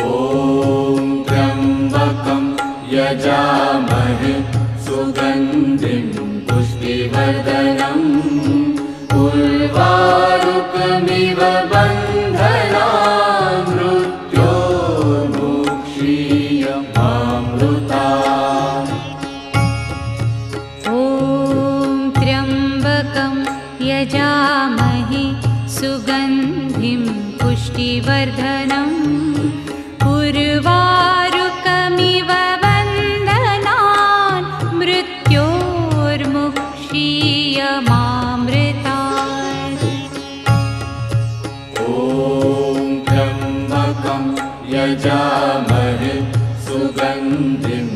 ॐ त्र्यम्बकं यजामहे सुगन्धिं पुष्टिवर्धनम् उर्वारुकमिव बन्धनान् मृत्योर्मुक्षीयमामृतात्। ॐ त्र्यम्बकं यजामहे सुगन्धिं पुष्टिवर्धनम् उर्वारुकमिव बन्धनान् मृत्योर्मुक्षीयमामृतात्। ॐ त्र्यम्बकं यजामहे सुगन्धिं